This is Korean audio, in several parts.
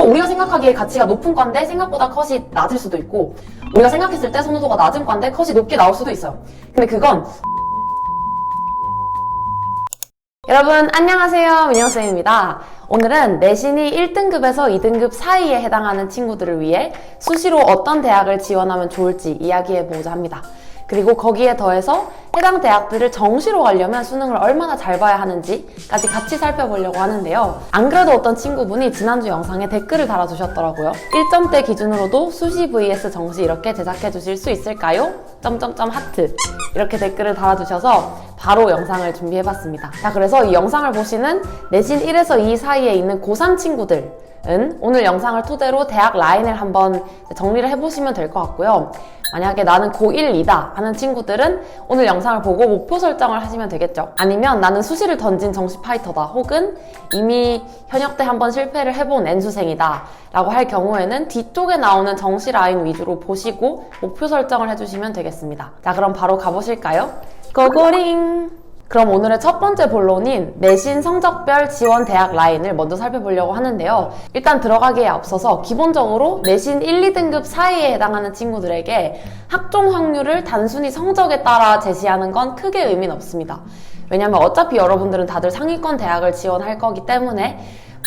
우리가 생각하기에 가치가 높은 과인데 생각보다 컷이 낮을 수도 있고, 우리가 생각했을 때 선호도가 낮은 과인데 컷이 높게 나올 수도 있어요. 근데 그건 여러분 안녕하세요, 민영쌤입니다. 오늘은 내신이 1등급에서 2등급 사이에 해당하는 친구들을 위해 수시로 어떤 대학을 지원하면 좋을지 이야기해보고자 합니다. 그리고 거기에 더해서 해당 대학들을 정시로 가려면 수능을 얼마나 잘 봐야 하는지까지 같이 살펴보려고 하는데요. 안 그래도 어떤 친구분이 지난주 영상에 댓글을 달아주셨더라고요. 1점대 기준으로도 수시 vs 정시 이렇게 제작해 주실 수 있을까요? 점점점 하트 이렇게 댓글을 달아주셔서 바로 영상을 준비해봤습니다. 자, 그래서 이 영상을 보시는 내신 1에서 2 사이에 있는 고3 친구들은 오늘 영상을 토대로 대학 라인을 한번 정리를 해보시면 될 것 같고요. 만약에 나는 고1, 2다 하는 친구들은 오늘 영상을 보고 목표 설정을 하시면 되겠죠. 아니면 나는 수시를 던진 정시 파이터다, 혹은 이미 현역 때 한번 실패를 해본 N수생이다 라고 할 경우에는 뒤쪽에 나오는 정시 라인 위주로 보시고 목표 설정을 해주시면 되겠습니다. 자, 그럼 바로 가보실까요? 고고링! 그럼 오늘의 첫 번째 본론인 내신 성적별 지원 대학 라인을 먼저 살펴보려고 하는데요. 일단 들어가기에 앞서서 기본적으로 내신 1, 2등급 사이에 해당하는 친구들에게 학종 확률을 단순히 성적에 따라 제시하는 건 크게 의미는 없습니다. 왜냐면 어차피 여러분들은 다들 상위권 대학을 지원할 거기 때문에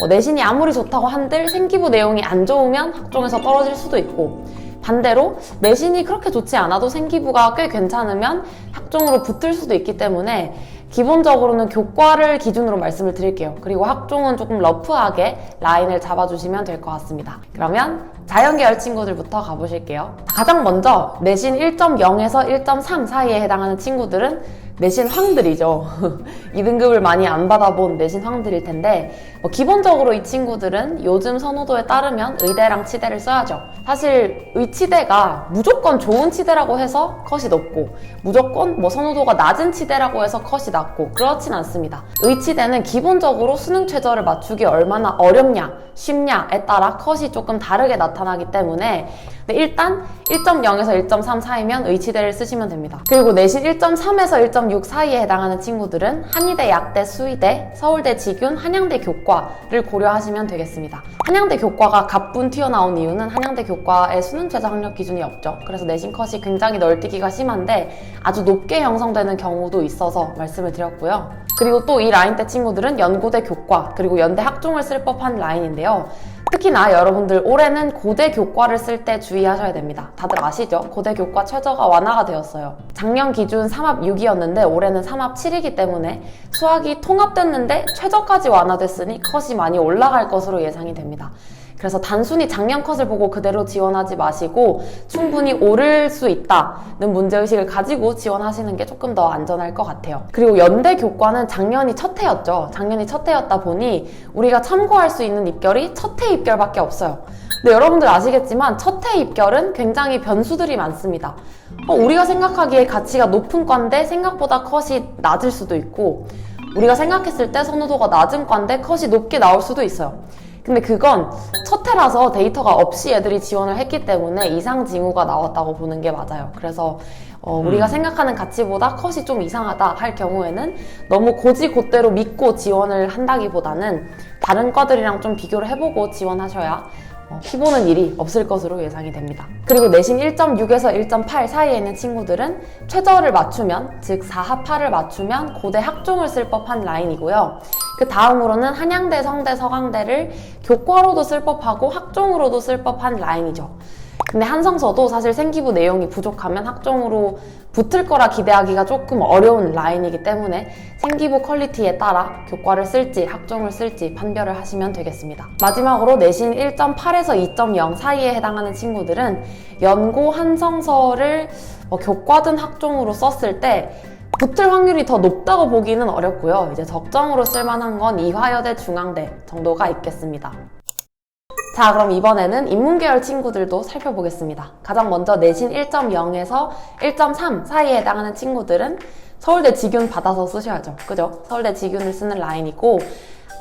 내신이 아무리 좋다고 한들 생기부 내용이 안 좋으면 학종에서 떨어질 수도 있고, 반대로 내신이 그렇게 좋지 않아도 생기부가 꽤 괜찮으면 학종으로 붙을 수도 있기 때문에 기본적으로는 교과를 기준으로 말씀을 드릴게요. 그리고 학종은 조금 러프하게 라인을 잡아주시면 될 것 같습니다. 그러면 자연계열 친구들부터 가보실게요. 가장 먼저 내신 1.0에서 1.3 사이에 해당하는 친구들은 내신 황들이죠. 2등급을 많이 안 받아본 내신 황들일 텐데, 기본적으로 이 친구들은 요즘 선호도에 따르면 의대랑 치대를 써야죠. 사실 의치대가 무조건 좋은 치대라고 해서 컷이 높고, 무조건 선호도가 낮은 치대라고 해서 컷이 낮고 그렇진 않습니다. 의치대는 기본적으로 수능 최저를 맞추기 얼마나 어렵냐, 쉽냐에 따라 컷이 조금 다르게 나타나기 때문에 일단 1.0에서 1.3 사이면 의치대를 쓰시면 됩니다. 그리고 내신 1.3에서 1.6 사이에 해당하는 친구들은 한의대, 약대, 수의대, 서울대 직윤, 한양대 교과를 고려하시면 되겠습니다. 한양대 교과가 가뿐 튀어나온 이유는 한양대 교과의 수능 최저 학력 기준이 없죠. 그래서 내신 컷이 굉장히 널뛰기가 심한데 아주 높게 형성되는 경우도 있어서 말씀을 드렸고요. 그리고 또 이 라인대 친구들은 연고대 교과, 그리고 연대 학종을 쓸 법한 라인인데요. 특히나 여러분들 올해는 고대 교과를 쓸 때 주의하셔야 됩니다. 다들 아시죠? 고대 교과 최저가 완화가 되었어요. 작년 기준 3합 6이었는데 올해는 3합 7이기 때문에 수학이 통합됐는데 최저까지 완화됐으니 컷이 많이 올라갈 것으로 예상이 됩니다. 그래서 단순히 작년 컷을 보고 그대로 지원하지 마시고 충분히 오를 수 있다는 문제의식을 가지고 지원하시는 게 조금 더 안전할 것 같아요. 그리고 연대 교과는 작년이 첫 해였죠. 작년이 첫 해였다 보니 우리가 참고할 수 있는 입결이 첫 해 입결밖에 없어요. 근데 여러분들 아시겠지만 첫 해 입결은 굉장히 변수들이 많습니다. 우리가 생각하기에 가치가 높은 과인데 생각보다 컷이 낮을 수도 있고, 우리가 생각했을 때 선호도가 낮은 과인데 컷이 높게 나올 수도 있어요. 근데 그건 첫 해라서 데이터가 없이 애들이 지원을 했기 때문에 이상 징후가 나왔다고 보는 게 맞아요. 그래서 우리가 생각하는 가치보다 컷이 좀 이상하다 할 경우에는 너무 곧대로 믿고 지원을 한다기보다는 다른 과들이랑 좀 비교를 해보고 지원하셔야 피보는 일이 없을 것으로 예상이 됩니다. 그리고 내신 1.6에서 1.8 사이에 있는 친구들은 최저를 맞추면, 즉 4합 8을 맞추면 고대 학종을 쓸 법한 라인이고요. 그 다음으로는 한양대, 성대, 서강대를 교과로도 쓸 법하고 학종으로도 쓸 법한 라인이죠. 근데 한성서도 사실 생기부 내용이 부족하면 학종으로 붙을 거라 기대하기가 조금 어려운 라인이기 때문에 생기부 퀄리티에 따라 교과를 쓸지 학종을 쓸지 판별을 하시면 되겠습니다. 마지막으로 내신 1.8에서 2.0 사이에 해당하는 친구들은 연고 한성서를 교과든 학종으로 썼을 때 붙을 확률이 더 높다고 보기는 어렵고요. 이제 적정으로 쓸만한 건 이화여대, 중앙대 정도가 있겠습니다. 자, 그럼 이번에는 인문계열 친구들도 살펴보겠습니다. 가장 먼저 내신 1.0에서 1.3 사이에 해당하는 친구들은 서울대 직윤 받아서 쓰셔야죠. 그죠? 서울대 직윤을 쓰는 라인이고,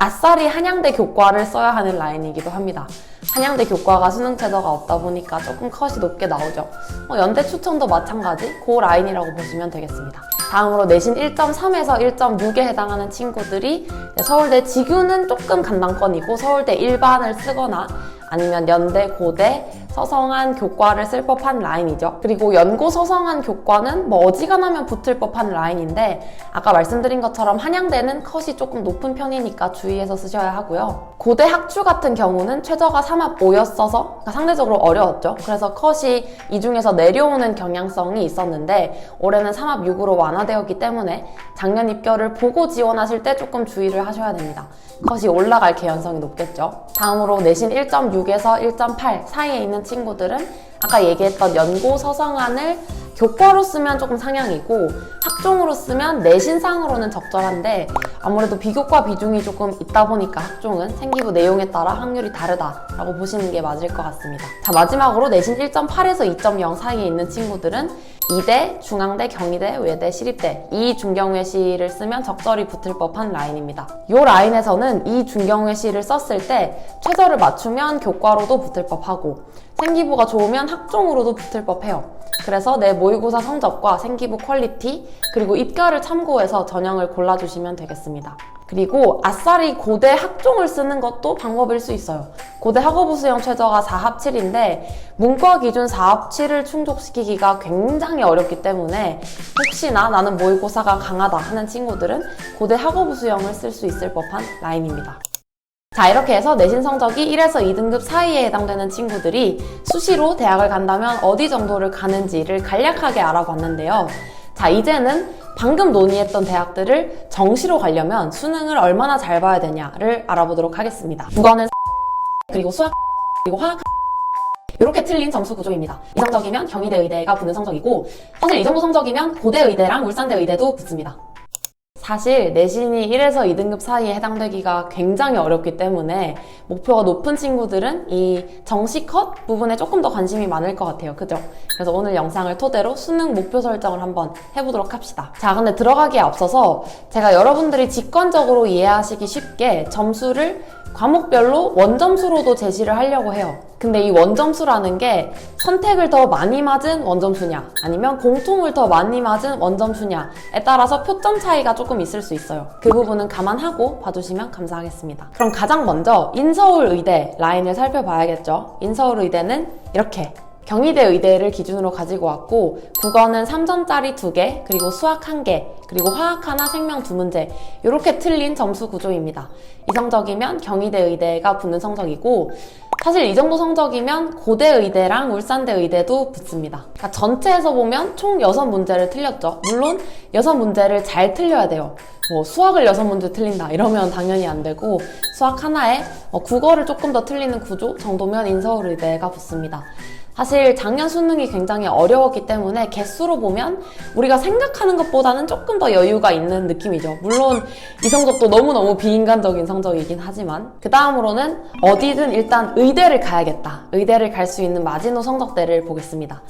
아싸리 한양대 교과를 써야 하는 라인이기도 합니다. 한양대 교과가 수능 최저가 없다 보니까 조금 컷이 높게 나오죠. 연대 추천도 마찬가지, 그 라인이라고 보시면 되겠습니다. 다음으로 내신 1.3에서 1.6에 해당하는 친구들이 서울대 직윤은 조금 간당권이고 서울대 일반을 쓰거나 아니면 연대, 고대, 서성한 교과를 쓸 법한 라인이죠. 그리고 연고 서성한 교과는 뭐 어지간하면 붙을 법한 라인인데 아까 말씀드린 것처럼 한양대는 컷이 조금 높은 편이니까 주의해서 쓰셔야 하고요. 고대 학주 같은 경우는 최저가 3합 5였어서 상대적으로 어려웠죠. 그래서 컷이 이 중에서 내려오는 경향성이 있었는데 올해는 3합 6으로 완화되었기 때문에 작년 입결을 보고 지원하실 때 조금 주의를 하셔야 됩니다. 컷이 올라갈 개연성이 높겠죠. 다음으로 내신 1.6에서 1.8 사이에 있는 친구들은 아까 얘기했던 연고 서성안을 교과로 쓰면 조금 상향이고 학종으로 쓰면 내신상으로는 적절한데 아무래도 비교과 비중이 조금 있다 보니까 학종은 생기부 내용에 따라 확률이 다르다라고 보시는 게 맞을 것 같습니다. 자, 마지막으로 내신 1.8에서 2.0 사이에 있는 친구들은 이대, 중앙대, 경희대, 외대, 시립대 이 중경외시를 쓰면 적절히 붙을 법한 라인입니다. 이 라인에서는 이 중경외시를 썼을 때 최저를 맞추면 교과로도 붙을 법하고 생기부가 좋으면 학종으로도 붙을 법해요. 그래서 내 모의고사 성적과 생기부 퀄리티 그리고 입결을 참고해서 전형을 골라주시면 되겠습니다. 그리고 아싸리 고대 학종을 쓰는 것도 방법일 수 있어요. 고대 학업부 수형 최저가 4합 7인데 문과 기준 4합 7을 충족시키기가 굉장히 어렵기 때문에 혹시나 나는 모의고사가 강하다 하는 친구들은 고대 학업부 수형을 쓸 수 있을 법한 라인입니다. 자, 이렇게 해서 내신 성적이 1에서 2등급 사이에 해당되는 친구들이 수시로 대학을 간다면 어디 정도를 가는지를 간략하게 알아봤는데요. 자, 이제는 방금 논의했던 대학들을 정시로 가려면 수능을 얼마나 잘 봐야 되냐를 알아보도록 하겠습니다. 국어는 그리고 수학 그리고 화학 이렇게 틀린 점수 구조입니다. 이 성적이면 경희대 의대가 붙는 성적이고 사실 이 정도 성적이면 고대 의대랑 울산대 의대도 붙습니다. 사실 내신이 1에서 2등급 사이에 해당되기가 굉장히 어렵기 때문에 목표가 높은 친구들은 이 정시 컷 부분에 조금 더 관심이 많을 것 같아요. 그죠? 그래서 오늘 영상을 토대로 수능 목표 설정을 한번 해보도록 합시다. 자, 근데 들어가기에 앞서서 제가 여러분들이 직관적으로 이해하시기 쉽게 점수를 과목별로 원점수로도 제시를 하려고 해요. 근데 이 원점수라는 게 선택을 더 많이 맞은 원점수냐 아니면 공통을 더 많이 맞은 원점수냐에 따라서 표점 차이가 조금 있을 수 있어요. 그 부분은 감안하고 봐주시면 감사하겠습니다. 그럼 가장 먼저 인서울의대 라인을 살펴봐야겠죠. 인서울의대는 이렇게 경희대 의대를 기준으로 가지고 왔고 국어는 3점짜리 2개, 그리고 수학 1개, 그리고 화학 하나, 생명 2문제 이렇게 틀린 점수 구조입니다. 이 성적이면 경희대 의대가 붙는 성적이고 사실 이 정도 성적이면 고대 의대랑 울산대 의대도 붙습니다. 그러니까 전체에서 보면 총 6문제를 틀렸죠. 물론 6문제를 잘 틀려야 돼요. 뭐 수학을 6문제 틀린다 이러면 당연히 안 되고 수학 하나에 국어를 조금 더 틀리는 구조 정도면 인서울의대가 붙습니다. 사실 작년 수능이 굉장히 어려웠기 때문에 개수로 보면 우리가 생각하는 것보다는 조금 더 여유가 있는 느낌이죠. 물론 이 성적도 너무너무 비인간적인 성적이긴 하지만 그 다음으로는 어디든 일단 의대를 가야겠다. 의대를 갈 수 있는 마지노 성적대를 보겠습니다.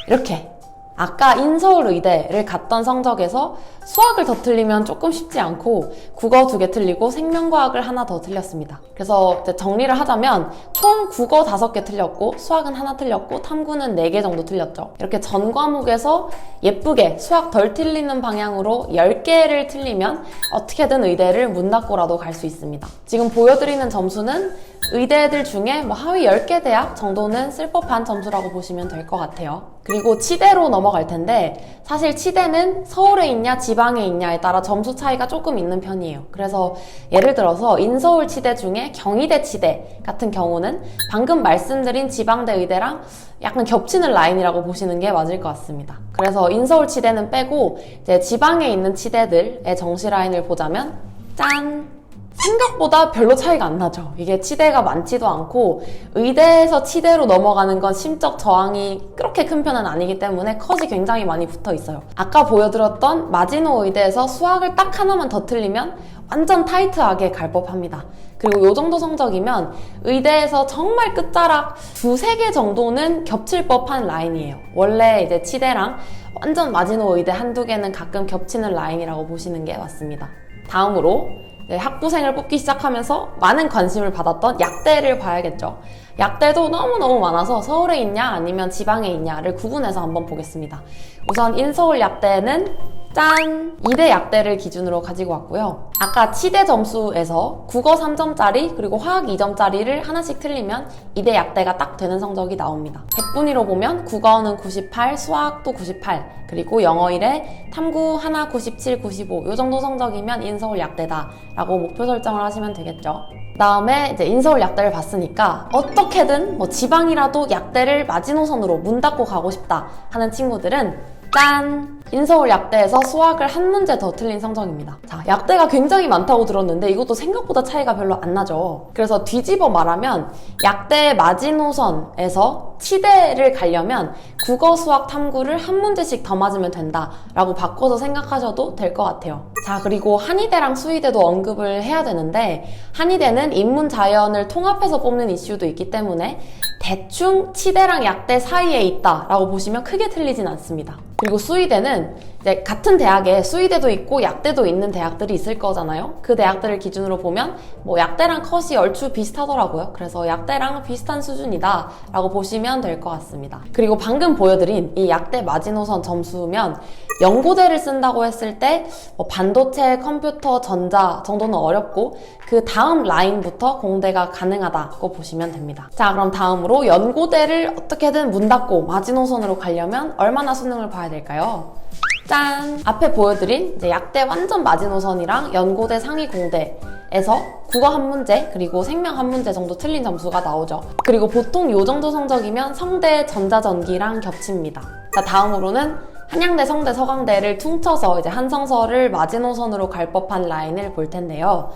이렇게 아까 인서울의대를 갔던 성적에서 수학을 더 틀리면 조금 쉽지 않고 국어 2개 틀리고 생명과학을 하나 더 틀렸습니다. 그래서 이제 정리를 하자면 총 국어 5개 틀렸고 수학은 하나 틀렸고 탐구는 4개 정도 틀렸죠. 이렇게 전 과목에서 예쁘게 수학 덜 틀리는 방향으로 10개를 틀리면 어떻게든 의대를 문 닫고라도 갈 수 있습니다. 지금 보여드리는 점수는 의대들 중에 뭐 하위 10개 대학 정도는 쓸 법한 점수라고 보시면 될 것 같아요. 그리고 치대로 넘어갈 텐데 사실 치대는 서울에 있냐 지방에 있냐에 따라 점수 차이가 조금 있는 편이에요. 그래서 예를 들어서 인서울 치대 중에 경희대 치대 같은 경우는 방금 말씀드린 지방대 의대랑 약간 겹치는 라인이라고 보시는 게 맞을 것 같습니다. 그래서 인서울 치대는 빼고 이제 지방에 있는 치대들의 정시 라인을 보자면 짠! 생각보다 별로 차이가 안 나죠. 이게 치대가 많지도 않고 의대에서 치대로 넘어가는 건 심적 저항이 그렇게 큰 편은 아니기 때문에 컷이 굉장히 많이 붙어 있어요. 아까 보여드렸던 마지노 의대에서 수학을 딱 하나만 더 틀리면 완전 타이트하게 갈 법합니다. 그리고 이 정도 성적이면 의대에서 정말 끝자락 2-3개 정도는 겹칠 법한 라인이에요. 원래 이제 치대랑 완전 마지노 의대 1-2개는 가끔 겹치는 라인이라고 보시는 게 맞습니다. 다음으로 학부생을 뽑기 시작하면서 많은 관심을 받았던 약대를 봐야겠죠. 약대도 너무너무 많아서 서울에 있냐 아니면 지방에 있냐를 구분해서 한번 보겠습니다. 우선 인서울 약대는 짠! 2대 약대를 기준으로 가지고 왔고요. 아까 치대 점수에서 국어 3점짜리 그리고 화학 2점짜리를 하나씩 틀리면 2대 약대가 딱 되는 성적이 나옵니다. 100분위로 보면 국어는 98, 수학도 98, 그리고 영어 1에 탐구 하나 97, 95 이 정도 성적이면 인서울 약대다 라고 목표 설정을 하시면 되겠죠. 다음에 이제 인서울 약대를 봤으니까 어떻게든 지방이라도 약대를 마지노선으로 문 닫고 가고 싶다 하는 친구들은 짠! 인서울 약대에서 수학을 한 문제 더 틀린 성적입니다. 자, 약대가 굉장히 많다고 들었는데 이것도 생각보다 차이가 별로 안 나죠. 그래서 뒤집어 말하면 약대 마지노선에서 치대를 가려면 국어, 수학, 탐구를 한 문제씩 더 맞으면 된다라고 바꿔서 생각하셔도 될 것 같아요. 자, 그리고 한의대랑 수의대도 언급을 해야 되는데 한의대는 인문, 자연을 통합해서 뽑는 이슈도 있기 때문에 대충 치대랑 약대 사이에 있다라고 보시면 크게 틀리진 않습니다. 그리고 수의대는 이제 같은 대학에 수의대도 있고 약대도 있는 대학들이 있을 거잖아요. 그 대학들을 기준으로 보면 약대랑 컷이 얼추 비슷하더라고요. 그래서 약대랑 비슷한 수준이다 라고 보시면 될 것 같습니다. 그리고 방금 보여드린 이 약대 마지노선 점수면 연고대를 쓴다고 했을 때 반도체, 컴퓨터, 전자 정도는 어렵고 그 다음 라인부터 공대가 가능하다고 보시면 됩니다. 자, 그럼 다음으로 연고대를 어떻게든 문 닫고 마지노선으로 가려면 얼마나 수능을 봐야 될까요? 짠! 앞에 보여드린 이제 약대 완전 마지노선이랑 연고대 상위 공대에서 국어 한 문제 그리고 생명 한 문제 정도 틀린 점수가 나오죠. 그리고 보통 요 정도 성적이면 성대 전자전기랑 겹칩니다. 자, 다음으로는 한양대, 성대, 서강대를 퉁쳐서 이제 한성서를 마지노선으로 갈 법한 라인을 볼 텐데요.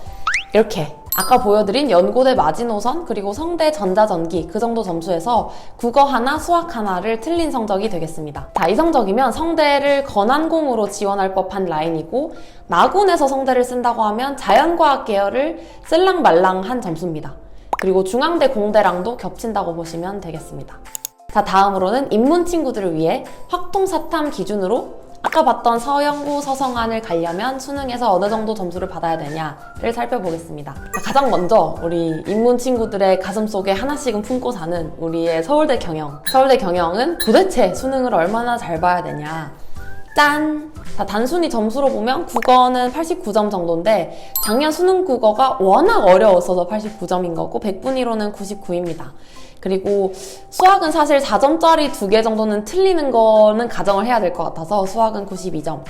이렇게 아까 보여드린 연고대 마지노선 그리고 성대 전자전기 그 정도 점수에서 국어 하나, 수학 하나를 틀린 성적이 되겠습니다. 자, 이 성적이면 성대를 건한공으로 지원할 법한 라인이고 마군에서 성대를 쓴다고 하면 자연과학 계열을 쓸랑말랑한 점수입니다. 그리고 중앙대, 공대랑도 겹친다고 보시면 되겠습니다. 자, 다음으로는 인문 친구들을 위해 확통사탐 기준으로 아까 봤던 서영구, 서성안을 가려면 수능에서 어느 정도 점수를 받아야 되냐를 살펴보겠습니다. 가장 먼저 우리 인문 친구들의 가슴속에 하나씩은 품고 사는 우리의 서울대 경영. 서울대 경영은 도대체 수능을 얼마나 잘 봐야 되냐. 짠! 자, 단순히 점수로 보면 국어는 89점 정도인데 작년 수능 국어가 워낙 어려웠어서 89점인 거고 100분위로는 99입니다. 그리고 수학은 사실 4점짜리 2개 정도는 틀리는 거는 가정을 해야 될 것 같아서 수학은 92점.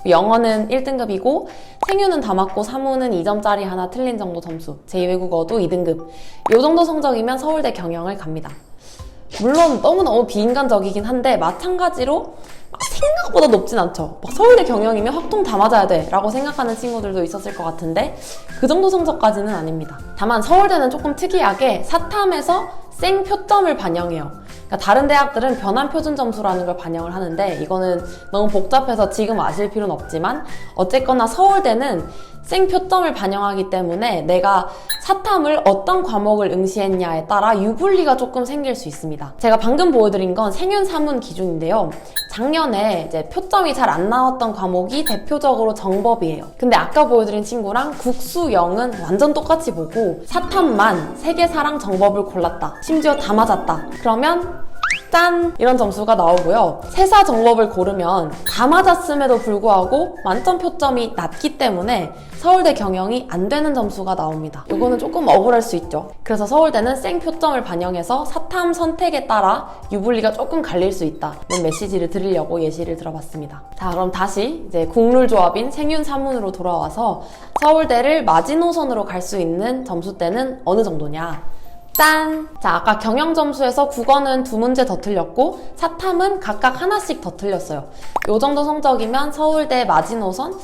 영어는 1등급이고 생유는 다 맞고 사무는 2점짜리 하나 틀린 정도 점수. 제2외국어도 2등급. 이 정도 성적이면 서울대 경영을 갑니다. 물론 너무너무 비인간적이긴 한데 마찬가지로 생각보다 높진 않죠. 서울대 경영이면 확통 다 맞아야 돼 라고 생각하는 친구들도 있었을 것 같은데 그 정도 성적까지는 아닙니다. 다만 서울대는 조금 특이하게 사탐에서 생 표점을 반영해요. 그러니까 다른 대학들은 변환 표준 점수라는 걸 반영을 하는데 이거는 너무 복잡해서 지금 아실 필요는 없지만 어쨌거나 서울대는 생 표점을 반영하기 때문에 내가 사탐을 어떤 과목을 응시했냐에 따라 유불리가 조금 생길 수 있습니다. 제가 방금 보여드린 건 생윤, 사문 기준인데요. 작년에 이제 표점이 잘 안 나왔던 과목이 대표적으로 정법이에요. 근데 아까 보여드린 친구랑 국수, 영은 완전 똑같이 보고 사탐만 세계사랑 정법을 골랐다. 심지어 다 맞았다. 그러면 짠! 이런 점수가 나오고요. 세사 정법을 고르면 다 맞았음에도 불구하고 만점 표점이 낮기 때문에 서울대 경영이 안 되는 점수가 나옵니다. 이거는 조금 억울할 수 있죠. 그래서 서울대는 생 표점을 반영해서 사탐 선택에 따라 유불리가 조금 갈릴 수 있다는 메시지를 드리려고 예시를 들어봤습니다. 자, 그럼 다시 이제 국룰 조합인 생윤 사문으로 돌아와서 서울대를 마지노선으로 갈 수 있는 점수대는 어느 정도냐? 짠! 자, 아까 경영 점수에서 국어는 2문제 더 틀렸고 사탐은 각각 하나씩 더 틀렸어요. 요 정도 성적이면 서울대 마지노선,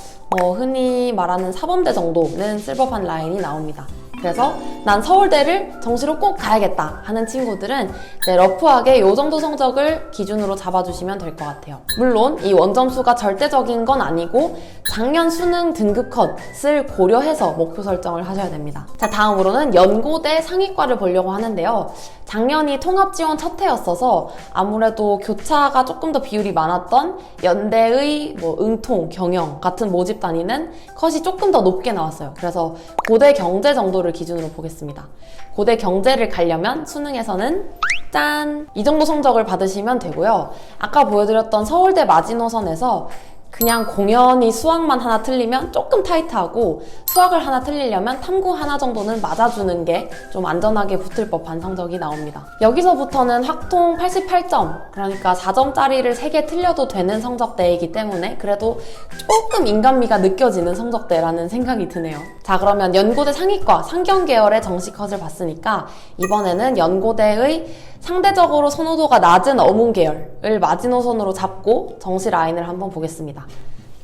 흔히 말하는 사범대 정도는 쓸 법한 라인이 나옵니다. 그래서 난 서울대를 정시로 꼭 가야겠다 하는 친구들은 이제 러프하게 요 정도 성적을 기준으로 잡아주시면 될 것 같아요. 물론 이 원점수가 절대적인 건 아니고 작년 수능 등급 컷을 고려해서 목표 설정을 하셔야 됩니다. 자, 다음으로는 연고대 상위과를 보려고 하는데요. 작년이 통합지원 첫 해였어서 아무래도 교차가 조금 더 비율이 많았던 연대의 응통, 경영 같은 모집 단위는 컷이 조금 더 높게 나왔어요. 그래서 고대 경제 정도를 기준으로 보겠습니다. 고대 경제를 가려면 수능에서는 짠! 이 정도 성적을 받으시면 되고요. 아까 보여드렸던 서울대 마지노선에서 그냥 공연히 수학만 하나 틀리면 조금 타이트하고 수학을 하나 틀리려면 탐구 하나 정도는 맞아주는 게 좀 안전하게 붙을 법한 성적이 나옵니다. 여기서부터는 확통 88점, 그러니까 4점짜리를 3개 틀려도 되는 성적대이기 때문에 그래도 조금 인간미가 느껴지는 성적대라는 생각이 드네요. 자, 그러면 연고대 상위과 상경계열의 정시 컷을 봤으니까 이번에는 연고대의 상대적으로 선호도가 낮은 어문계열을 마지노선으로 잡고 정시 라인을 한번 보겠습니다.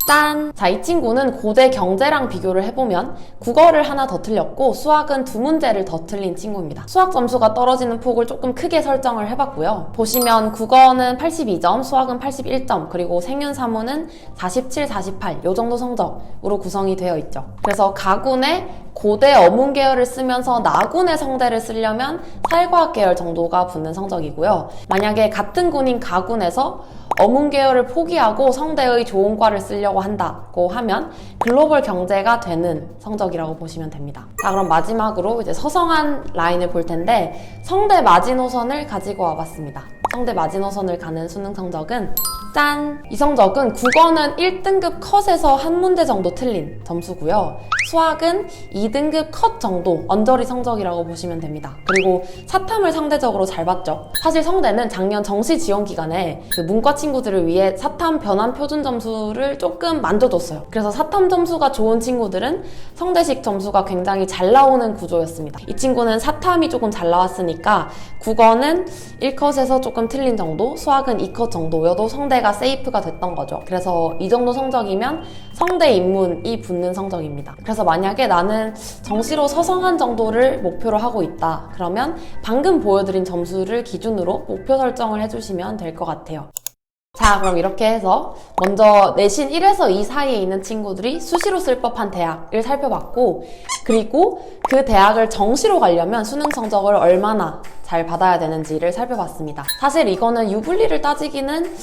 짠! 자, 이 친구는 고대 경제랑 비교를 해보면 국어를 하나 더 틀렸고 수학은 2문제를 더 틀린 친구입니다. 수학 점수가 떨어지는 폭을 조금 크게 설정을 해봤고요. 보시면 국어는 82점, 수학은 81점, 그리고 생윤사문은 47, 48 요 정도 성적으로 구성이 되어 있죠. 그래서 가군의 고대 어문 계열을 쓰면서 나군의 성대를 쓰려면 사회과학 계열 정도가 붙는 성적이고요. 만약에 같은 군인 가군에서 어문 계열을 포기하고 성대의 좋은 과를 쓰려고 한다고 하면 글로벌 경제가 되는 성적이라고 보시면 됩니다. 자, 그럼 마지막으로 이제 서성한 라인을 볼 텐데 성대 마지노선을 가지고 와봤습니다. 성대 마지노선을 가는 수능 성적은 짠! 이 성적은 국어는 1등급 컷에서 한 문제 정도 틀린 점수고요. 수학은 2등급 컷 정도 언저리 성적이라고 보시면 됩니다. 그리고 사탐을 상대적으로 잘 봤죠. 사실 성대는 작년 정시 지원 기간에 그 문과 친구들을 위해 사탐 변환 표준 점수를 조금 만져줬어요. 그래서 사탐 점수가 좋은 친구들은 성대식 점수가 굉장히 잘 나오는 구조였습니다. 이 친구는 사탐이 조금 잘 나왔으니까 국어는 1컷에서 조금 틀린 정도, 수학은 2컷 정도여도 성대가 세이프가 됐던 거죠. 그래서 이 정도 성적이면 성대 입문이 붙는 성적입니다. 그래서 만약에 나는 정시로 서성한 정도를 목표로 하고 있다. 그러면 방금 보여드린 점수를 기준으로 목표 설정을 해주시면 될 것 같아요. 자, 그럼 이렇게 해서 먼저 내신 1에서 2 사이에 있는 친구들이 수시로 쓸 법한 대학을 살펴봤고, 그리고 그 대학을 정시로 가려면 수능 성적을 얼마나 잘 받아야 되는지를 살펴봤습니다. 사실 이거는 유불리를 따지기는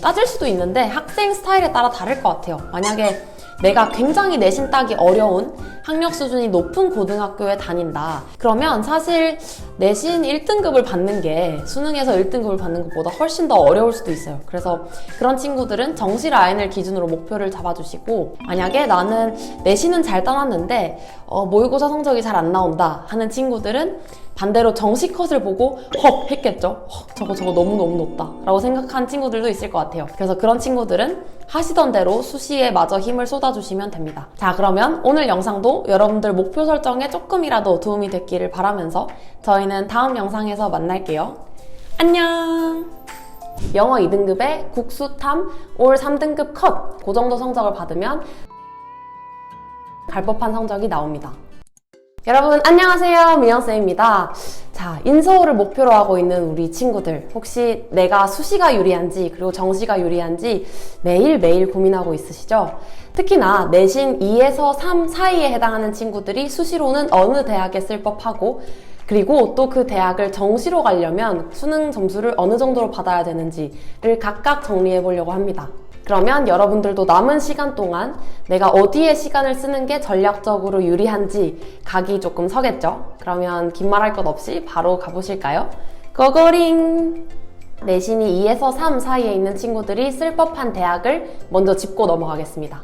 따질 수도 있는데 학생 스타일에 따라 다를 것 같아요. 만약에 내가 굉장히 내신 따기 어려운 학력 수준이 높은 고등학교에 다닌다. 그러면 사실 내신 1등급을 받는 게 수능에서 1등급을 받는 것보다 훨씬 더 어려울 수도 있어요. 그래서 그런 친구들은 정시 라인을 기준으로 목표를 잡아주시고, 만약에 나는 내신은 잘 따놨는데 모의고사 성적이 잘 안 나온다 하는 친구들은 반대로 정시 컷을 보고 헉 했겠죠. 저거 너무너무 높다 라고 생각한 친구들도 있을 것 같아요. 그래서 그런 친구들은 하시던 대로 수시에 마저 힘을 쏟아주시면 됩니다. 자, 그러면 오늘 영상도 여러분들 목표 설정에 조금이라도 도움이 됐기를 바라면서 저희는 다음 영상에서 만날게요. 안녕! 영어 2등급에 국수탐 올 3등급 컷, 그 정도 성적을 받으면 갈 법한 성적이 나옵니다. 여러분 안녕하세요, 민영쌤입니다. 자, 인서울을 목표로 하고 있는 우리 친구들, 혹시 내가 수시가 유리한지 그리고 정시가 유리한지 매일매일 고민하고 있으시죠? 특히나 내신 2에서 3 사이에 해당하는 친구들이 수시로는 어느 대학에 쓸 법하고, 그리고 또 그 대학을 정시로 가려면 수능 점수를 어느 정도로 받아야 되는지를 각각 정리해 보려고 합니다. 그러면 여러분들도 남은 시간 동안 내가 어디에 시간을 쓰는 게 전략적으로 유리한지 각이 조금 서겠죠? 그러면 긴 말 할 것 없이 바로 가보실까요? 고고링! 내신이 2에서 3 사이에 있는 친구들이 쓸 법한 대학을 먼저 짚고 넘어가겠습니다.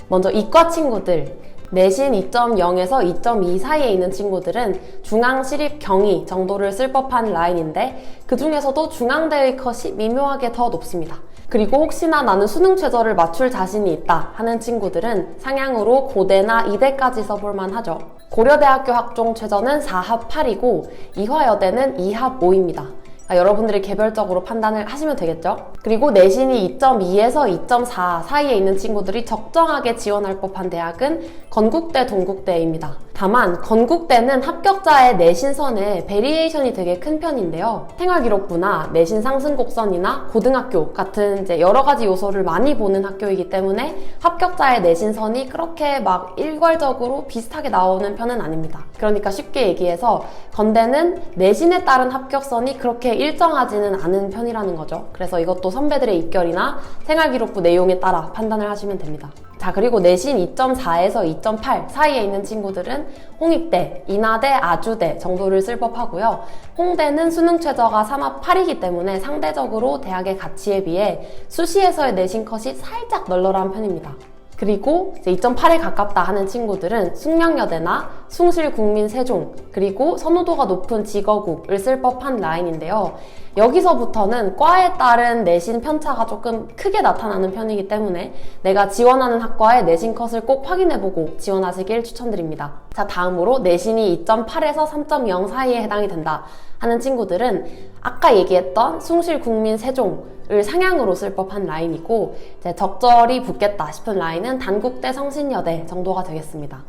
먼저 이과 친구들, 내신 2.0에서 2.2 사이에 있는 친구들은 중앙시립 경희 정도를 쓸 법한 라인인데, 그 중에서도 중앙대의 컷이 미묘하게 더 높습니다. 그리고 혹시나 나는 수능 최저를 맞출 자신이 있다 하는 친구들은 상향으로 고대나 이대까지 써볼만 하죠. 고려대학교 학종 최저는 4합 8이고 이화여대는 2합 5입니다. 여러분들이 개별적으로 판단을 하시면 되겠죠? 그리고 내신이 2.2에서 2.4 사이에 있는 친구들이 적정하게 지원할 법한 대학은 건국대, 동국대입니다. 다만 건국대는 합격자의 내신선에 베리에이션이 되게 큰 편인데요. 생활기록부나 내신 상승곡선이나 고등학교 같은 이제 여러 가지 요소를 많이 보는 학교이기 때문에 합격자의 내신선이 그렇게 막 일괄적으로 비슷하게 나오는 편은 아닙니다. 그러니까 쉽게 얘기해서 건대는 내신에 따른 합격선이 그렇게 일정하지는 않은 편이라는 거죠. 그래서 이것도 선배들의 입결이나 생활기록부 내용에 따라 판단을 하시면 됩니다. 자, 그리고 내신 2.4에서 2.8 사이에 있는 친구들은 홍익대, 인하대, 아주대 정도를 쓸 법하고요. 홍대는 수능 최저가 3합 8이기 때문에 상대적으로 대학의 가치에 비해 수시에서의 내신 컷이 살짝 널널한 편입니다. 그리고 이제 2.8에 가깝다 하는 친구들은 숙명여대나 숭실국민세종, 그리고 선호도가 높은 직어국을 쓸 법한 라인인데요. 여기서부터는 과에 따른 내신 편차가 조금 크게 나타나는 편이기 때문에 내가 지원하는 학과의 내신 컷을 꼭 확인해보고 지원하시길 추천드립니다. 자, 다음으로 내신이 2.8에서 3.0 사이에 해당이 된다 하는 친구들은 아까 얘기했던 숭실국민세종을 상향으로 쓸 법한 라인이고, 이제 적절히 붙겠다 싶은 라인은 단국대, 성신여대 정도가 되겠습니다.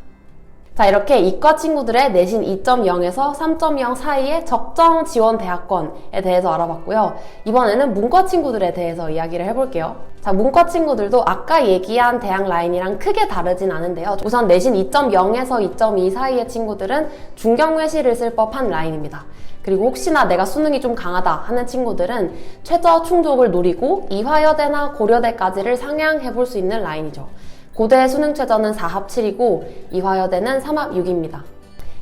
자, 이렇게 이과 친구들의 내신 2.0에서 3.0 사이의 적정 지원 대학권에 대해서 알아봤고요. 이번에는 문과 친구들에 대해서 이야기를 해볼게요. 자, 문과 친구들도 아까 얘기한 대학 라인이랑 크게 다르진 않은데요. 우선 내신 2.0에서 2.2 사이의 친구들은 중경외시를 쓸 법한 라인입니다. 그리고 혹시나 내가 수능이 좀 강하다 하는 친구들은 최저 충족을 노리고 이화여대나 고려대까지를 상향해볼 수 있는 라인이죠. 고대 수능 최저는 4합 7이고 이화여대는 3합 6입니다.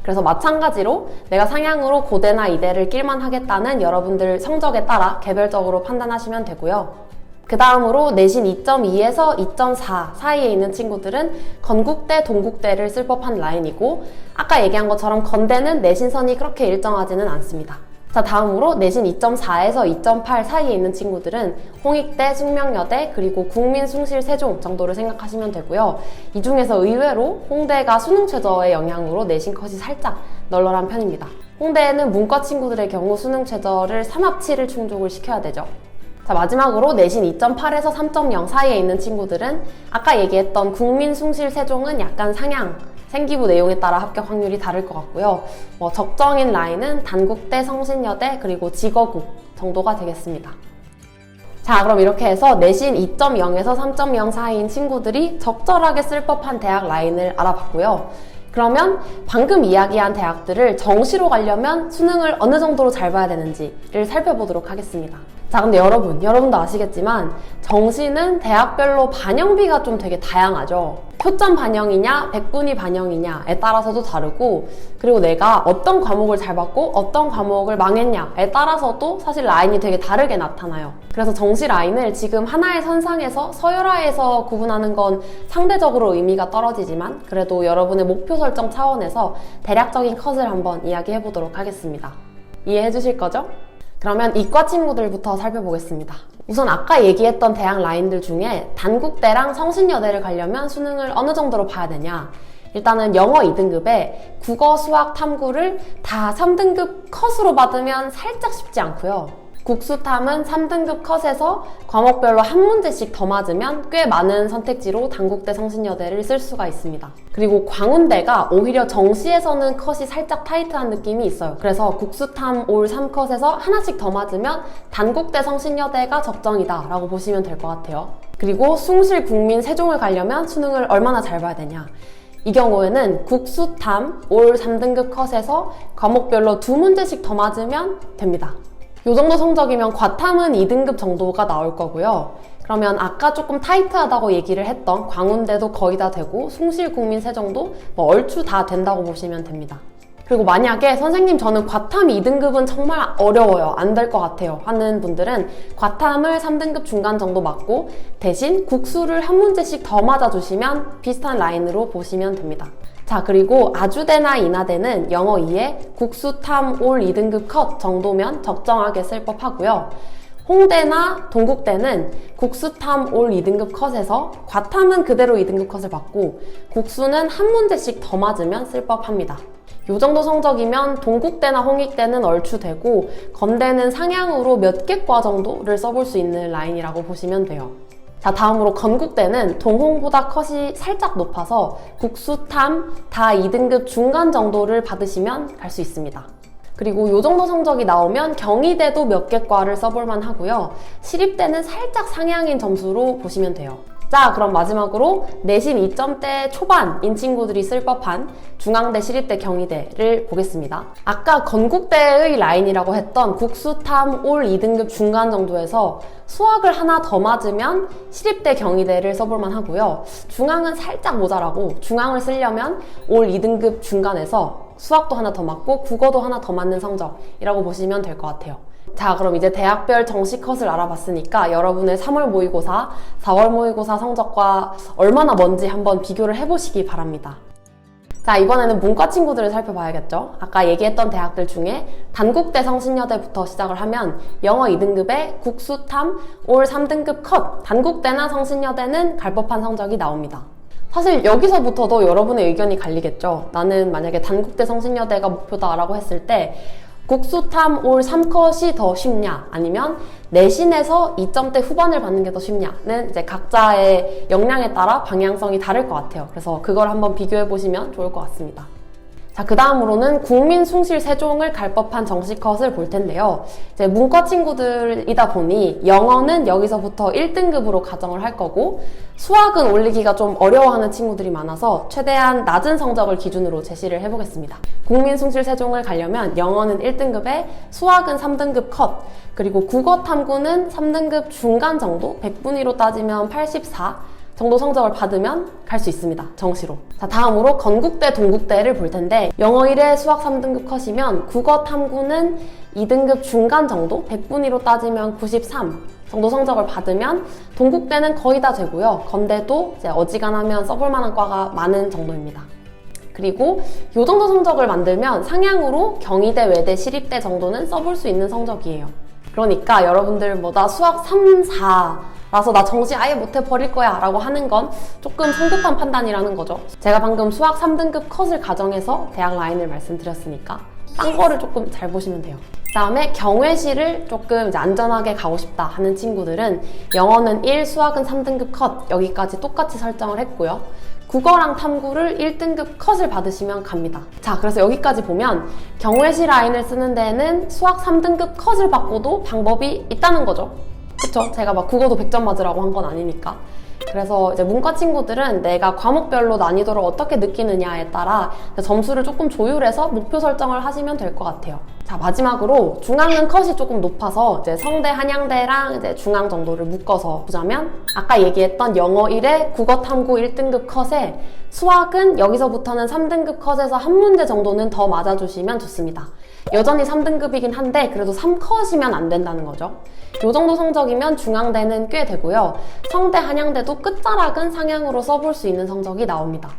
그래서 마찬가지로 내가 상향으로 고대나 이대를 낄만 하겠다는 여러분들 성적에 따라 개별적으로 판단하시면 되고요. 그 다음으로 내신 2.2에서 2.4 사이에 있는 친구들은 건국대, 동국대를 쓸 법한 라인이고, 아까 얘기한 것처럼 건대는 내신선이 그렇게 일정하지는 않습니다. 자, 다음으로 내신 2.4에서 2.8 사이에 있는 친구들은 홍익대, 숙명여대, 그리고 국민숭실세종 정도를 생각하시면 되고요. 이 중에서 의외로 홍대가 수능 최저의 영향으로 내신 컷이 살짝 널널한 편입니다. 홍대에는 문과 친구들의 경우 수능 최저를 3합 7을 충족을 시켜야 되죠. 자, 마지막으로 내신 2.8에서 3.0 사이에 있는 친구들은 아까 얘기했던 국민숭실세종은 약간 상향, 생기부 내용에 따라 합격 확률이 다를 것 같고요. 적정인 라인은 단국대, 성신여대, 그리고 직어국 정도가 되겠습니다. 자, 그럼 이렇게 해서 내신 2.0에서 3.0 사이인 친구들이 적절하게 쓸 법한 대학 라인을 알아봤고요. 그러면 방금 이야기한 대학들을 정시로 가려면 수능을 어느 정도로 잘 봐야 되는지를 살펴보도록 하겠습니다. 자, 근데 여러분도 아시겠지만 정시는 대학별로 반영비가 좀 되게 다양하죠. 표점 반영이냐, 백분위 반영이냐에 따라서도 다르고, 그리고 내가 어떤 과목을 잘 봤고 어떤 과목을 망했냐에 따라서도 사실 라인이 되게 다르게 나타나요. 그래서 정시 라인을 지금 하나의 선상에서 서열화해서 구분하는 건 상대적으로 의미가 떨어지지만, 그래도 여러분의 목표 설정 차원에서 대략적인 컷을 한번 이야기해 보도록 하겠습니다. 이해해 주실 거죠? 그러면 이과 친구들부터 살펴보겠습니다. 우선 아까 얘기했던 대학 라인들 중에 단국대랑 성신여대를 가려면 수능을 어느 정도로 봐야 되냐? 일단은 영어 2등급에 국어, 수학, 탐구를 다 3등급 컷으로 받으면 살짝 쉽지 않고요. 국수탐은 3등급 컷에서 과목별로 한 문제씩 더 맞으면 꽤 많은 선택지로 단국대, 성신여대를 쓸 수가 있습니다. 그리고 광운대가 오히려 정시에서는 컷이 살짝 타이트한 느낌이 있어요. 그래서 국수탐 올 3컷에서 하나씩 더 맞으면 단국대, 성신여대가 적정이다 라고 보시면 될 것 같아요. 그리고 숭실, 국민, 세종을 가려면 수능을 얼마나 잘 봐야 되냐? 이 경우에는 국수탐 올 3등급 컷에서 과목별로 2문제씩 더 맞으면 됩니다. 요 정도 성적이면 과탐은 2등급 정도가 나올 거고요. 그러면 아까 조금 타이트하다고 얘기를 했던 광운대도 거의 다 되고 숭실국민세종도 얼추 다 된다고 보시면 됩니다. 그리고 만약에 선생님 저는 과탐 2등급은 정말 어려워요, 안 될 것 같아요 하는 분들은 과탐을 3등급 중간 정도 맞고 대신 국수를 한 문제씩 더 맞아주시면 비슷한 라인으로 보시면 됩니다. 자, 그리고 아주대나 인하대는 영어 2에 국수탐 올 2등급 컷 정도면 적정하게 쓸 법하고요. 홍대나 동국대는 국수탐 올 2등급 컷에서 과탐은 그대로 2등급 컷을 받고 국수는 한 문제씩 더 맞으면 쓸 법합니다. 요 정도 성적이면 동국대나 홍익대는 얼추 되고 건대는 상향으로 몇 개 과 정도를 써볼 수 있는 라인이라고 보시면 돼요. 자, 다음으로 건국대는 동홍보다 컷이 살짝 높아서 국수탐 다 2등급 중간 정도를 받으시면 갈 수 있습니다. 그리고 요 정도 성적이 나오면 경희대도 몇 개 과를 써볼만 하고요. 시립대는 살짝 상향인 점수로 보시면 돼요. 자, 그럼 마지막으로 내신 2점대 초반인 친구들이 쓸 법한 중앙대, 시립대, 경희대를 보겠습니다. 아까 건국대의 라인이라고 했던 국수탐 올 2등급 중간 정도에서 수학을 하나 더 맞으면 시립대, 경희대를 써볼만 하고요. 중앙은 살짝 모자라고 중앙을 쓰려면 올 2등급 중간에서 수학도 하나 더 맞고 국어도 하나 더 맞는 성적이라고 보시면 될 것 같아요. 자, 그럼 이제 대학별 정시 컷을 알아봤으니까 여러분의 3월 모의고사, 4월 모의고사 성적과 얼마나 먼지 한번 비교를 해보시기 바랍니다. 자, 이번에는 문과 친구들을 살펴봐야겠죠. 아까 얘기했던 대학들 중에 단국대 성신여대부터 시작을 하면 영어 2등급에 국수탐 올 3등급 컷, 단국대나 성신여대는 갈 법한 성적이 나옵니다. 사실 여기서부터도 여러분의 의견이 갈리겠죠. 나는 만약에 단국대 성신여대가 목표다라고 했을 때 국수탐 올 3컷이 더 쉽냐, 아니면 내신에서 2점대 후반을 받는 게 더 쉽냐는 이제 각자의 역량에 따라 방향성이 다를 것 같아요. 그래서 그걸 한번 비교해 보시면 좋을 것 같습니다. 자, 그 다음으로는 국민 숭실 세종을 갈 법한 정시 컷을 볼 텐데요. 이제 문과 친구들이다 보니 영어는 여기서부터 1등급으로 가정을 할 거고, 수학은 올리기가 좀 어려워하는 친구들이 많아서 최대한 낮은 성적을 기준으로 제시를 해보겠습니다. 국민 숭실 세종을 가려면 영어는 1등급에 수학은 3등급 컷, 그리고 국어 탐구는 3등급 중간 정도, 100분위로 따지면 84 정도 성적을 받으면 갈 수 있습니다. 정시로. 자, 다음으로 건국대, 동국대를 볼 텐데 영어 1에 수학 3등급 컷이면 국어 탐구는 2등급 중간 정도, 100분위로 따지면 93 정도 성적을 받으면 동국대는 거의 다 되고요. 건대도 이제 어지간하면 써볼 만한 과가 많은 정도입니다. 그리고 이 정도 성적을 만들면 상향으로 경희대, 외대, 시립대 정도는 써볼 수 있는 성적이에요. 그러니까 여러분들보다 수학 3, 4라서 나 정시 아예 못해 버릴 거야 라고 하는 건 조금 성급한 판단이라는 거죠. 제가 방금 수학 3등급 컷을 가정해서 대학 라인을 말씀드렸으니까 딴 거를 조금 잘 보시면 돼요. 그 다음에 경외시를 조금 이제 안전하게 가고 싶다 하는 친구들은 영어는 1, 수학은 3등급 컷, 여기까지 똑같이 설정을 했고요. 국어랑 탐구를 1등급 컷을 받으시면 갑니다. 자, 그래서 여기까지 보면 경외시 라인을 쓰는 데에는 수학 3등급 컷을 받고도 방법이 있다는 거죠. 그쵸? 제가 막 국어도 100점 맞으라고 한 건 아니니까. 그래서 이제 문과 친구들은 내가 과목별로 난이도를 어떻게 느끼느냐에 따라 점수를 조금 조율해서 목표 설정을 하시면 될 것 같아요. 자, 마지막으로 중앙은 컷이 조금 높아서 이제 성대, 한양대랑 이제 중앙 정도를 묶어서 보자면 아까 얘기했던 영어 1에 국어 탐구 1등급 컷에 수학은 여기서부터는 3등급 컷에서 한 문제 정도는 더 맞아주시면 좋습니다. 여전히 3등급이긴 한데 그래도 3컷이면 안 된다는 거죠. 이 정도 성적이면 중앙대는 꽤 되고요. 성대, 한양대도 끝자락은 상향으로 써볼 수 있는 성적이 나옵니다.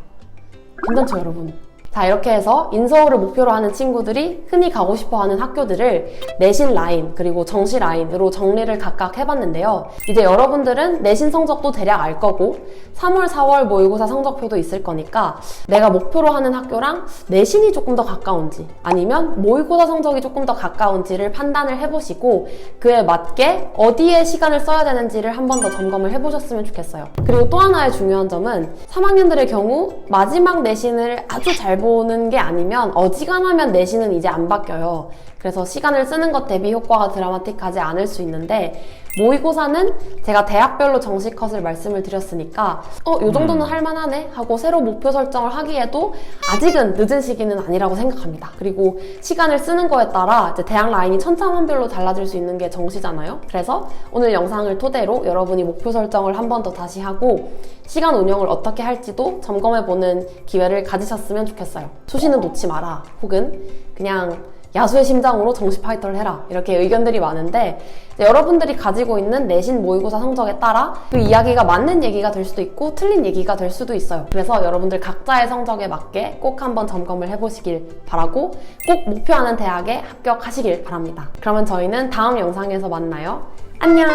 괜찮죠, 여러분? 자, 이렇게 해서 인서울을 목표로 하는 친구들이 흔히 가고 싶어하는 학교들을 내신 라인 그리고 정시 라인으로 정리를 각각 해봤는데요. 이제 여러분들은 내신 성적도 대략 알 거고 3월, 4월 모의고사 성적표도 있을 거니까 내가 목표로 하는 학교랑 내신이 조금 더 가까운지 아니면 모의고사 성적이 조금 더 가까운지를 판단을 해보시고 그에 맞게 어디에 시간을 써야 되는지를 한 번 더 점검을 해보셨으면 좋겠어요. 그리고 또 하나의 중요한 점은 3학년들의 경우 마지막 내신을 아주 잘 보는 게 아니면 어지간하면 내신은 이제 안 바뀌어요. 그래서 시간을 쓰는 것 대비 효과가 드라마틱하지 않을 수 있는데 모의고사는 제가 대학별로 정시 컷을 말씀을 드렸으니까 요 정도는 할만하네 하고 새로 목표 설정을 하기에도 아직은 늦은 시기는 아니라고 생각합니다. 그리고 시간을 쓰는 거에 따라 이제 대학 라인이 천차만별로 달라질 수 있는 게 정시잖아요. 그래서 오늘 영상을 토대로 여러분이 목표 설정을 한 번 더 다시 하고 시간 운영을 어떻게 할지도 점검해보는 기회를 가지셨으면 좋겠어요. 수시는 놓지 마라 혹은 그냥 야수의 심장으로 정시 파이터를 해라 이렇게 의견들이 많은데 여러분들이 가지고 있는 내신 모의고사 성적에 따라 그 이야기가 맞는 얘기가 될 수도 있고 틀린 얘기가 될 수도 있어요. 그래서 여러분들 각자의 성적에 맞게 꼭 한번 점검을 해보시길 바라고 꼭 목표하는 대학에 합격하시길 바랍니다. 그러면 저희는 다음 영상에서 만나요. 안녕!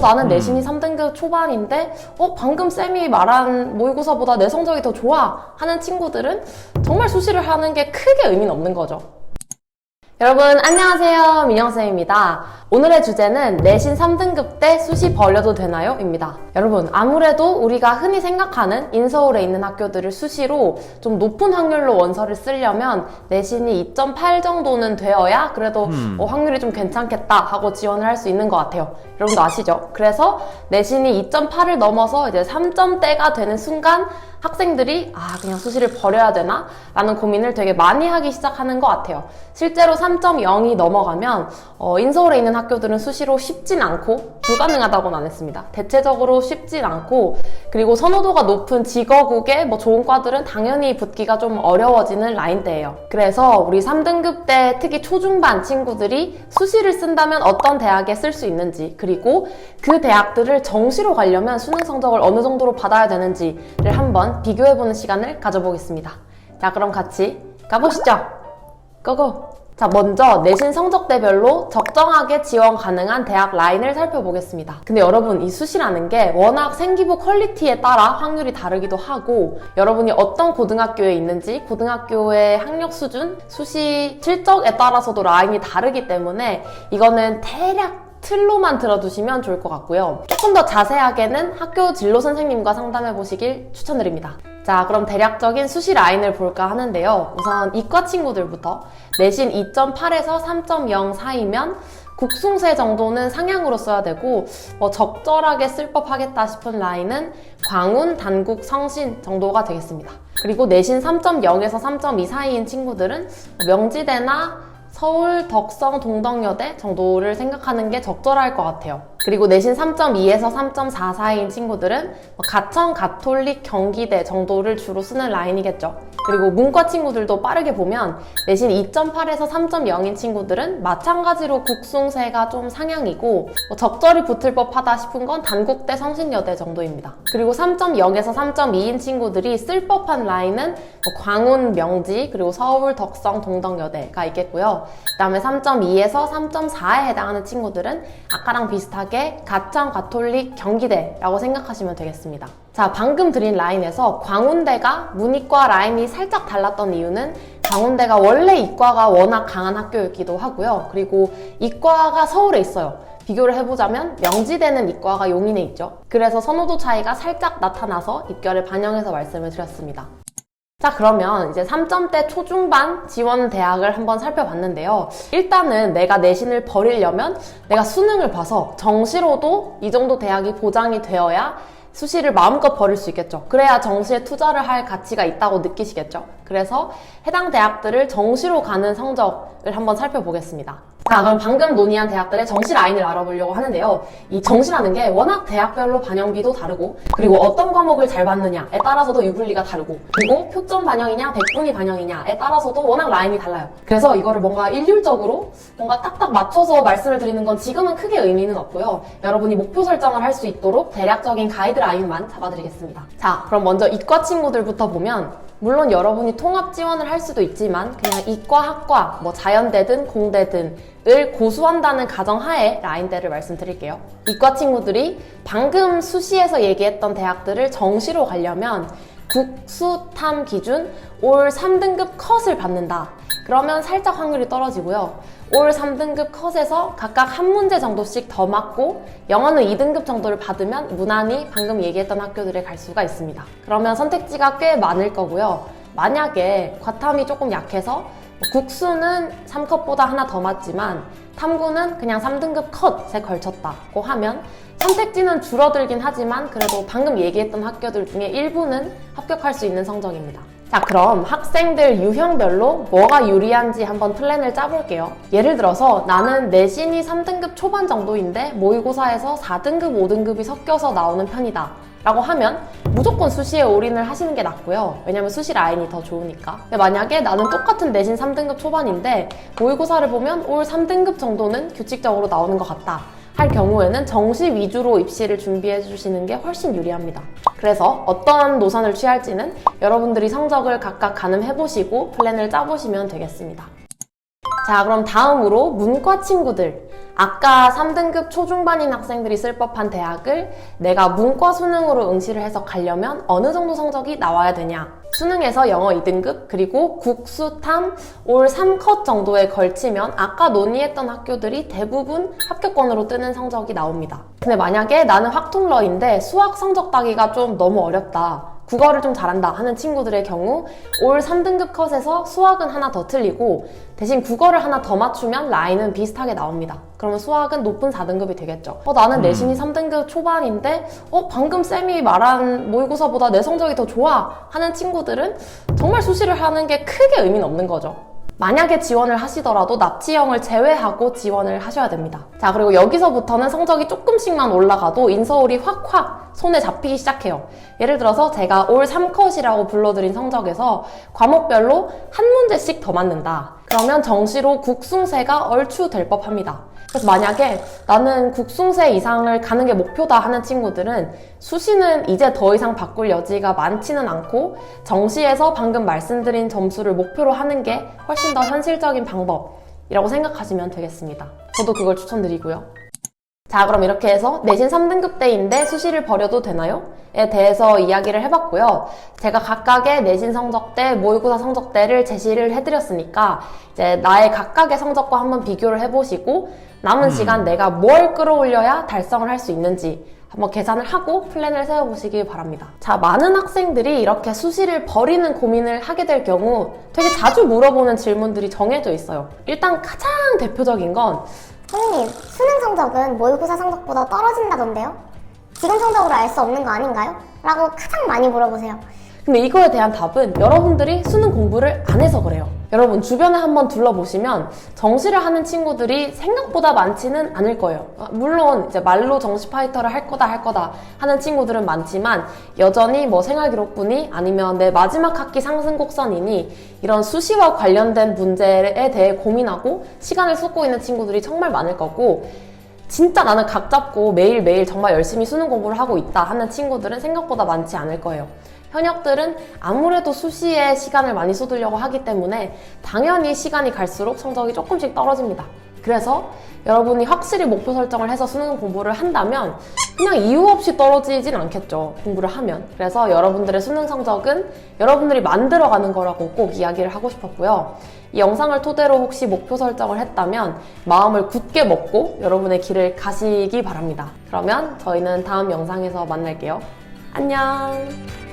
나는 내신이 3등급 초반인데 방금 쌤이 말한 모의고사보다 내 성적이 더 좋아 하는 친구들은 정말 수시를 하는 게 크게 의미는 없는 거죠. 여러분 안녕하세요, 민영쌤입니다. 오늘의 주제는 내신 3등급 때 수시 벌려도 되나요? 입니다. 여러분, 아무래도 우리가 흔히 생각하는 인서울에 있는 학교들을 수시로 좀 높은 확률로 원서를 쓰려면 내신이 2.8 정도는 되어야 그래도 확률이 좀 괜찮겠다 하고 지원을 할 수 있는 것 같아요. 여러분도 아시죠? 그래서 내신이 2.8을 넘어서 이제 3점대가 되는 순간 학생들이 그냥 수시를 버려야 되나? 라는 고민을 되게 많이 하기 시작하는 것 같아요. 실제로 3.0이 넘어가면 인서울에 있는 학교들은 수시로 쉽진 않고 불가능하다고는 안 했습니다. 대체적으로 쉽진 않고, 그리고 선호도가 높은 직어국의 좋은 과들은 당연히 붙기가 좀 어려워지는 라인대예요. 그래서 우리 3등급 때 특히 초중반 친구들이 수시를 쓴다면 어떤 대학에 쓸 수 있는지, 그리고 그 대학들을 정시로 가려면 수능 성적을 어느 정도로 받아야 되는지를 한번 비교해보는 시간을 가져보겠습니다. 자, 그럼 같이 가보시죠. 고고! 자, 먼저 내신 성적대별로 적정하게 지원 가능한 대학 라인을 살펴보겠습니다. 근데 여러분, 이 수시라는 게 워낙 생기부 퀄리티에 따라 확률이 다르기도 하고, 여러분이 어떤 고등학교에 있는지, 고등학교의 학력 수준, 수시 실적에 따라서도 라인이 다르기 때문에 이거는 대략 틀로만 들어두시면 좋을 것 같고요. 조금 더 자세하게는 학교 진로 선생님과 상담해 보시길 추천드립니다. 자, 그럼 대략적인 수시 라인을 볼까 하는데요. 우선 이과 친구들부터 내신 2.8에서 3.0 사이면 국숭세 정도는 상향으로 써야 되고, 적절하게 쓸 법하겠다 싶은 라인은 광운, 단국, 성신 정도가 되겠습니다. 그리고 내신 3.0에서 3.2 사이인 친구들은 명지대나 서울, 덕성, 동덕여대 정도를 생각하는 게 적절할 것 같아요. 그리고 내신 3.2에서 3.4 사이인 친구들은 가천, 가톨릭, 경기대 정도를 주로 쓰는 라인이겠죠. 그리고 문과 친구들도 빠르게 보면 내신 2.8에서 3.0인 친구들은 마찬가지로 국숭세가 좀 상향이고, 적절히 붙을 법하다 싶은 건 단국대, 성신여대 정도입니다. 그리고 3.0에서 3.2인 친구들이 쓸 법한 라인은 광운, 명지, 그리고 서울, 덕성, 동덕여대가 있겠고요. 그 다음에 3.2에서 3.4에 해당하는 친구들은 아까랑 비슷하게 가천, 가톨릭, 경기대라고 생각하시면 되겠습니다. 자, 방금 드린 라인에서 광운대가 문이과 라인이 살짝 달랐던 이유는 광운대가 원래 이과가 워낙 강한 학교였기도 하고요. 그리고 이과가 서울에 있어요. 비교를 해보자면 명지대는 이과가 용인에 있죠. 그래서 선호도 차이가 살짝 나타나서 입결에 반영해서 말씀을 드렸습니다. 자, 그러면 이제 3점대 초중반 지원 대학을 한번 살펴봤는데요. 일단은 내가 내신을 버리려면 내가 수능을 봐서 정시로도 이 정도 대학이 보장이 되어야 수시를 마음껏 버릴 수 있겠죠. 그래야 정시에 투자를 할 가치가 있다고 느끼시겠죠. 그래서 해당 대학들을 정시로 가는 성적을 한번 살펴보겠습니다. 자, 그럼 방금 논의한 대학들의 정시 라인을 알아보려고 하는데요. 이 정시라는 게 워낙 대학별로 반영비도 다르고, 그리고 어떤 과목을 잘 받느냐에 따라서도 유불리가 다르고, 그리고 표점 반영이냐 백분위 반영이냐에 따라서도 워낙 라인이 달라요. 그래서 이거를 뭔가 일률적으로 뭔가 딱딱 맞춰서 말씀을 드리는 건 지금은 크게 의미는 없고요. 여러분이 목표 설정을 할 수 있도록 대략적인 가이드라인만 잡아드리겠습니다. 자, 그럼 먼저 이과 친구들부터 보면, 물론 여러분이 통합 지원을 할 수도 있지만 그냥 이과, 학과, 자연대든 공대든 을 고수한다는 가정하에 라인대를 말씀드릴게요. 이과 친구들이 방금 수시에서 얘기했던 대학들을 정시로 가려면 국수탐 기준 올 3등급 컷을 받는다. 그러면 살짝 확률이 떨어지고요. 올 3등급 컷에서 각각 한 문제 정도씩 더 맞고 영어는 2등급 정도를 받으면 무난히 방금 얘기했던 학교들에 갈 수가 있습니다. 그러면 선택지가 꽤 많을 거고요. 만약에 과탐이 조금 약해서 국수는 3컷보다 하나 더 맞지만 탐구는 그냥 3등급 컷에 걸쳤다고 하면 선택지는 줄어들긴 하지만 그래도 방금 얘기했던 학교들 중에 일부는 합격할 수 있는 성적입니다. 자, 그럼 학생들 유형별로 뭐가 유리한지 한번 플랜을 짜볼게요. 예를 들어서 나는 내신이 3등급 초반 정도인데 모의고사에서 4등급, 5등급이 섞여서 나오는 편이다 라고 하면 무조건 수시에 올인을 하시는 게 낫고요. 왜냐면 수시 라인이 더 좋으니까. 근데 만약에 나는 똑같은 내신 3등급 초반인데 모의고사를 보면 올 3등급 정도는 규칙적으로 나오는 것 같다 할 경우에는 정시 위주로 입시를 준비해 주시는 게 훨씬 유리합니다. 그래서 어떤 노선을 취할지는 여러분들이 성적을 각각 가늠해 보시고 플랜을 짜보시면 되겠습니다. 자, 그럼 다음으로 문과 친구들. 아까 3등급 초중반인 학생들이 쓸 법한 대학을 내가 문과 수능으로 응시를 해서 가려면 어느 정도 성적이 나와야 되냐? 수능에서 영어 2등급 그리고 국수탐 올 3컷 정도에 걸치면 아까 논의했던 학교들이 대부분 합격권으로 뜨는 성적이 나옵니다. 근데 만약에 나는 확통러인데 수학 성적 따기가 좀 너무 어렵다. 국어를 좀 잘한다 하는 친구들의 경우 올 3등급 컷에서 수학은 하나 더 틀리고 대신 국어를 하나 더 맞추면 라인은 비슷하게 나옵니다. 그러면 수학은 높은 4등급이 되겠죠. 나는 내신이 3등급 초반인데 방금 쌤이 말한 모의고사보다 내 성적이 더 좋아 하는 친구들은 정말 수시를 하는 게 크게 의미는 없는 거죠. 만약에 지원을 하시더라도 납치형을 제외하고 지원을 하셔야 됩니다. 자, 그리고 여기서부터는 성적이 조금씩만 올라가도 인서울이 확확 손에 잡히기 시작해요. 예를 들어서 제가 올 3컷이라고 불러드린 성적에서 과목별로 한 문제씩 더 맞는다. 그러면 정시로 국숭세가 얼추 될 법합니다. 그래서 만약에 나는 국숭세 이상을 가는 게 목표다 하는 친구들은 수시는 이제 더 이상 바꿀 여지가 많지는 않고 정시에서 방금 말씀드린 점수를 목표로 하는 게 훨씬 더 현실적인 방법이라고 생각하시면 되겠습니다. 저도 그걸 추천드리고요. 자, 그럼 이렇게 해서 내신 3등급 때인데 수시를 버려도 되나요? 에 대해서 이야기를 해봤고요. 제가 각각의 내신 성적대, 모의고사 성적대를 제시를 해드렸으니까 이제 나의 각각의 성적과 한번 비교를 해보시고 남은 시간 내가 뭘 끌어올려야 달성을 할 수 있는지 한번 계산을 하고 플랜을 세워보시길 바랍니다. 자, 많은 학생들이 이렇게 수시를 버리는 고민을 하게 될 경우 되게 자주 물어보는 질문들이 정해져 있어요. 일단 가장 대표적인 건 선생님, 수능 성적은 모의고사 성적보다 떨어진다던데요? 지금 성적으로 알 수 없는 거 아닌가요? 라고 가장 많이 물어보세요. 근데 이거에 대한 답은 여러분들이 수능 공부를 안 해서 그래요. 여러분 주변에 한번 둘러보시면 정시를 하는 친구들이 생각보다 많지는 않을 거예요. 물론 이제 말로 정시 파이터를 할 거다 하는 친구들은 많지만 여전히 뭐 생활기록부니 아니면 내 마지막 학기 상승 곡선이니 이런 수시와 관련된 문제에 대해 고민하고 시간을 쏟고 있는 친구들이 정말 많을 거고 진짜 나는 각 잡고 매일매일 정말 열심히 수능 공부를 하고 있다 하는 친구들은 생각보다 많지 않을 거예요. 현역들은 아무래도 수시에 시간을 많이 쏟으려고 하기 때문에 당연히 시간이 갈수록 성적이 조금씩 떨어집니다. 그래서 여러분이 확실히 목표 설정을 해서 수능 공부를 한다면 그냥 이유 없이 떨어지진 않겠죠. 공부를 하면. 그래서 여러분들의 수능 성적은 여러분들이 만들어가는 거라고 꼭 이야기를 하고 싶었고요. 이 영상을 토대로 혹시 목표 설정을 했다면 마음을 굳게 먹고 여러분의 길을 가시기 바랍니다. 그러면 저희는 다음 영상에서 만날게요. 안녕!